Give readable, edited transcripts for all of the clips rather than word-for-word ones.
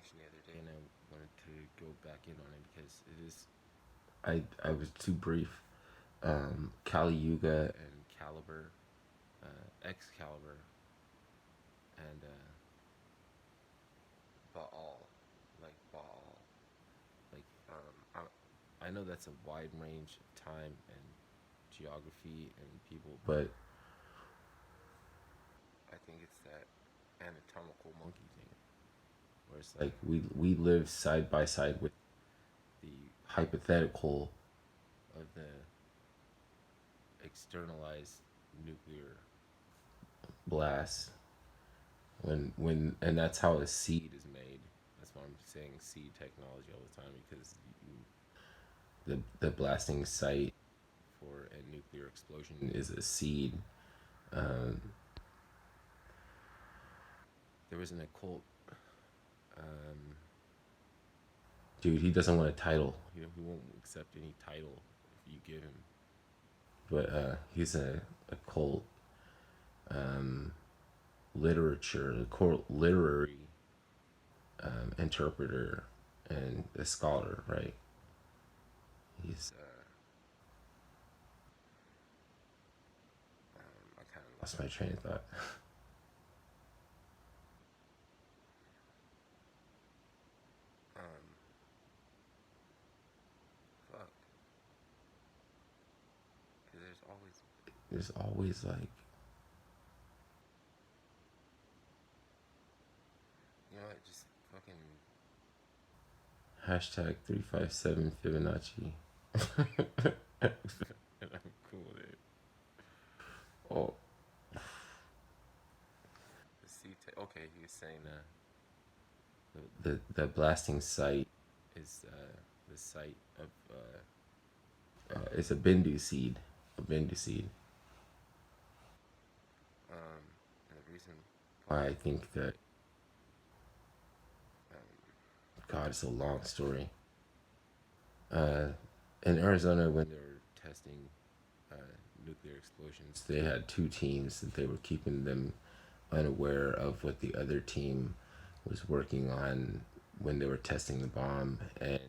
discussion the other day, and I wanted to go back in on it because it is. I was too brief. Kali Yuga and Caliber, Excalibur, and Baal, like Baal, like I know that's a wide range of time and geography and people, but I think it's that anatomical monkey thing, where it's like we live side by side with the hypothetical of the externalized nuclear blast and that's how a seed is made. That's why I'm saying seed technology all the time because the blasting site for a nuclear explosion is a seed. Um, there was an occult um, dude. He doesn't want a title. He won't accept any title if you give him. But he's a occult um, literature, a court literary interpreter and a scholar, right? He's I kind of lost my train of thought. um, fuck, because there's always like just fucking hashtag 357 Fibonacci. And I'm cool with it. Oh, okay, he was saying the blasting site is the site of it's a Bendu seed, a Bendu seed. And the reason why I think that God, it's a long story. Uh, in Arizona, when they were testing uh, nuclear explosions, they had two teams that they were keeping them unaware of what the other team was working on when they were testing the bomb, and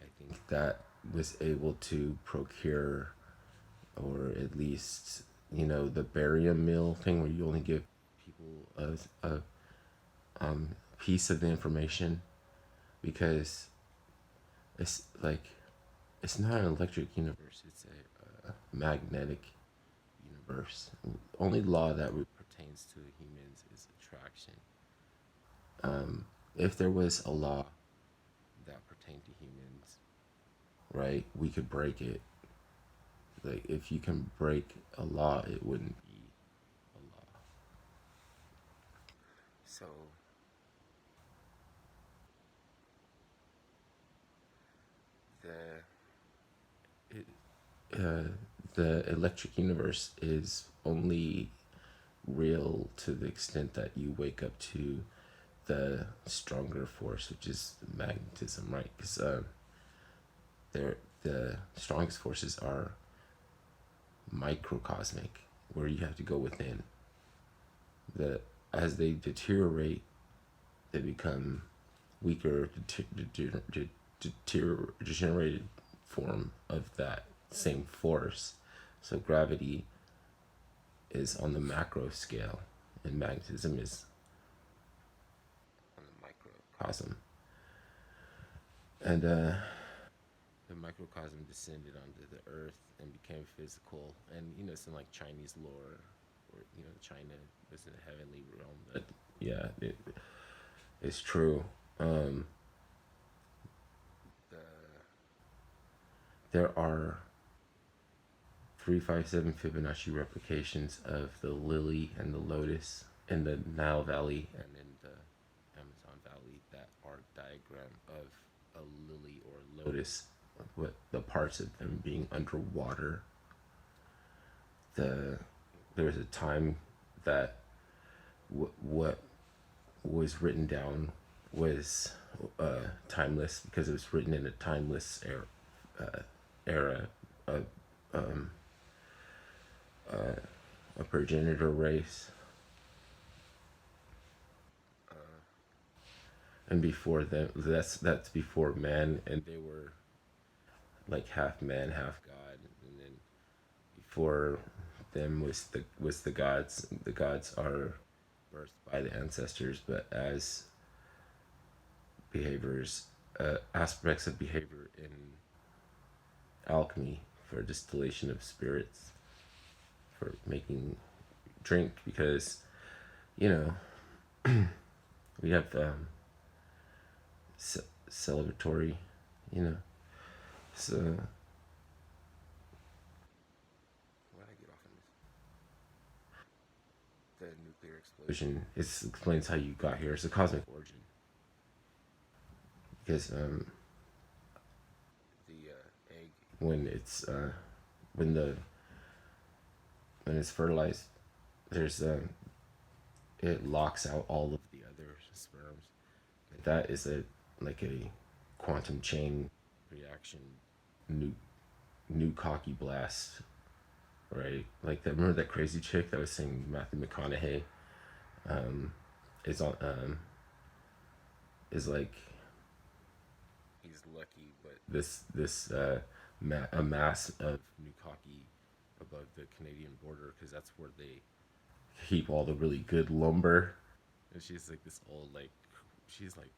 I think that was able to procure, or at least the barium mill thing where you only give people a piece of the information because it's like it's not an electric universe, it's a magnetic universe. The only law that pertains to humans is attraction. If there was a law that pertained to humans, right, we could break it. Like if you can break a law, it wouldn't be a law. So the it, uh, the electric universe is only real to the extent that you wake up to the stronger force, which is magnetism, right? Because the strongest forces are microcosmic, where you have to go within. The As they deteriorate, they become weaker, degenerated form of that same force. So gravity is on the macro scale, and magnetism is on the microcosm. And the microcosm descended onto the earth and became physical. And it's in like Chinese lore, or China was in the heavenly realm. But yeah, it's true. The There are 357 Fibonacci replications of the lily and the lotus in the Nile Valley and in the Amazon Valley that are diagram of a lily or lotus, with the parts of them being underwater. There was a time that what was written down was timeless because it was written in a timeless era of um, a progenitor race. and before them, that's before man, and they were like half man, half god, and then before them was the gods. The gods are birthed by the ancestors, but as behaviors, aspects of behavior in alchemy for distillation of spirits, for making drink, because you know we have celebratory, you know. So why did I get off on this? The nuclear explosion. It explains how you got here. It's a cosmic origin because the egg when when the when it's fertilized, there's it locks out all of the other sperms. But that is a like a quantum chain reaction, new new cocky blast, right? Like that. Remember that crazy chick that was saying Matthew McConaughey um, is on is like he's lucky, but a mass of Nukaki above the Canadian border because that's where they keep all the really good lumber. And she's like this old like she's like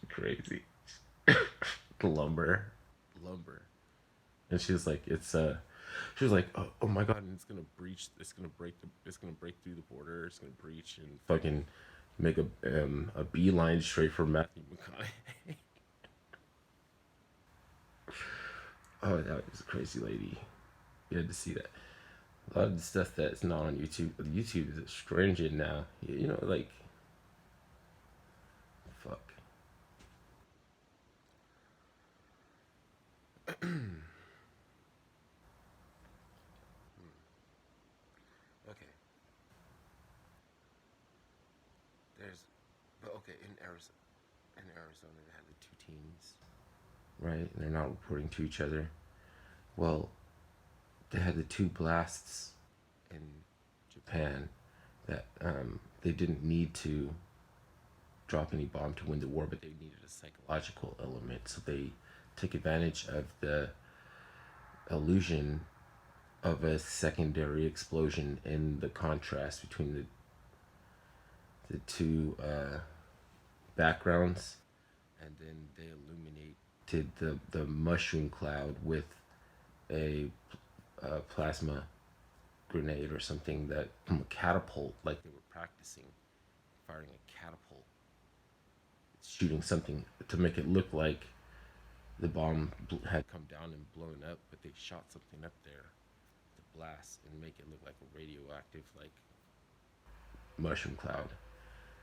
crazy lumber lumber, and she's like she was like oh my god, and it's gonna break through the border, it's gonna breach and fucking make a beeline straight for Matthew McConaughey. Oh, that was a crazy lady. You had to see that. A lot of the stuff that's not on YouTube. YouTube is stringent now. You know, like fuck. Okay, there's, but okay in Arizona they had the two teams, right? And they're not reporting to each other. Well, they had the two blasts in Japan that they didn't need to drop any bomb to win the war, but they needed a psychological element. So they took advantage of the illusion of a secondary explosion in the contrast between the two backgrounds, and then they illuminated the mushroom cloud with a plasma grenade or something that from a catapult, like they were practicing firing a catapult, shooting something to make it look like the bomb had come down and blown up, but they shot something up there to blast and make it look like a radioactive like mushroom cloud.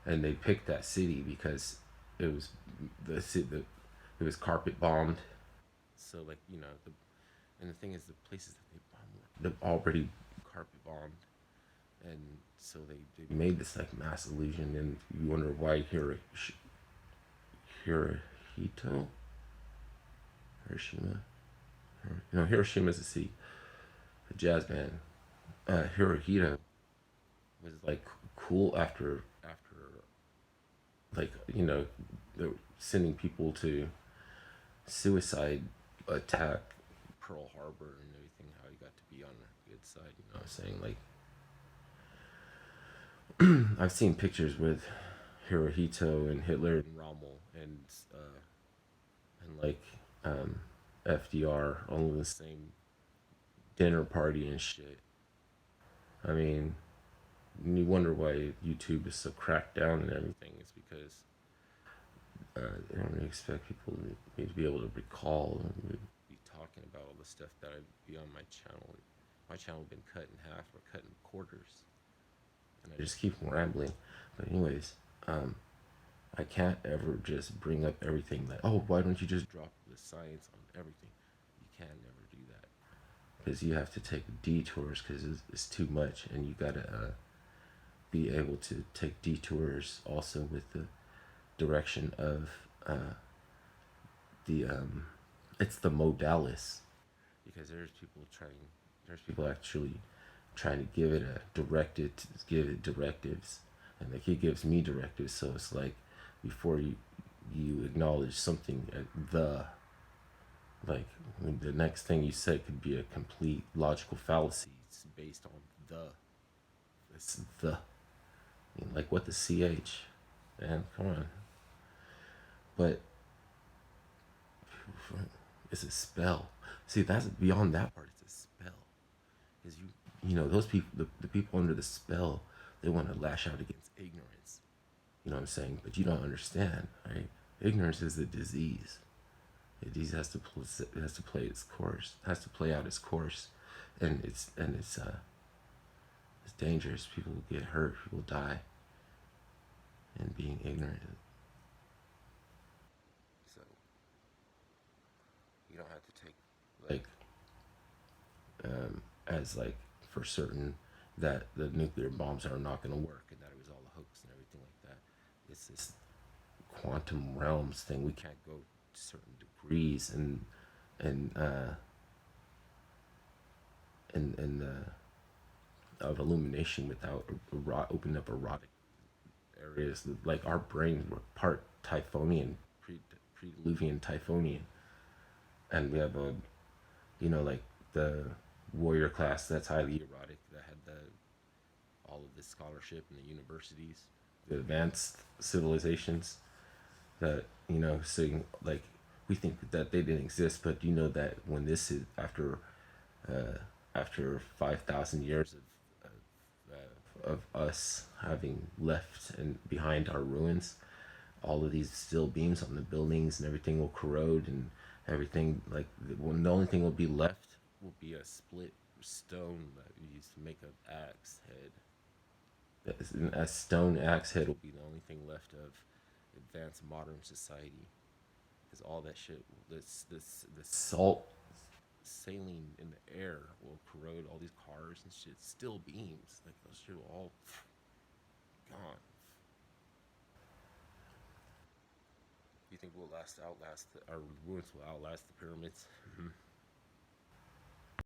And they picked that city because it was the it was carpet bombed. So like and the thing is the places that they bombed they're already carpet bombed, and so they made this like mass illusion, and you wonder why Hirohito Hiroshima no, Hiroshima is a city, a jazz band. Hirohito was like cool after like they're sending people to suicide attack Pearl Harbor and everything. How he got to be on the good side, you know what I'm saying? Like I've seen pictures with Hirohito and Hitler and Rommel and like um, FDR all in the same dinner party and shit. I mean, you wonder why YouTube is so cracked down and everything. It's because they don't really expect people to be able to recall and be talking about all the stuff that I be on my channel. My channel been cut in half or cut in quarters, and I just keep rambling. But anyways, I can't ever just bring up everything like, oh, why don't you just drop the science on everything? You can never do that because you have to take detours because it's too much, and you gotta be able to take detours also with the direction of the it's the modalis, because there's people actually trying to give it directives, and like he gives me directives. So it's like before you acknowledge something at the, like when the next thing you say could be a complete logical fallacy. It's based on the. It's the. I mean, like what the ch, man. Come on. But it's a spell. See, that's beyond that part. It's a spell. Because you know, those people, the people under the spell, they want to lash out against ignorance. You know what I'm saying? But you don't understand, right? Ignorance is a disease. The disease has to play its course. Has to play out its course, and it's dangerous. People get hurt. People die, and being ignorant. So you don't have to take like as like for certain that the nuclear bombs are not going to work and that it was all a hoax and everything like that. It's this quantum realms thing. We can't go to certain degrees and uh, and of illumination without opening up erotic areas. Like our brains were part Typhonian, pre-Diluvian Typhonian, and we have a, you know, like the warrior class that's highly erotic that had the all of this scholarship in the universities, the advanced civilizations that, you know, so like we think that they didn't exist, but you know that when this is after 5,000 years of us having left and behind our ruins, all of these steel beams on the buildings and everything will corrode and everything, like the only thing will be left will be a split stone that we used to make an axe head. A stone axe head will be the only thing left of advanced modern society, because all that shit, the salt saline in the air will corrode all these cars and shit. Steel beams, like those shit will all gone. You think we'll outlast our ruins will outlast the pyramids?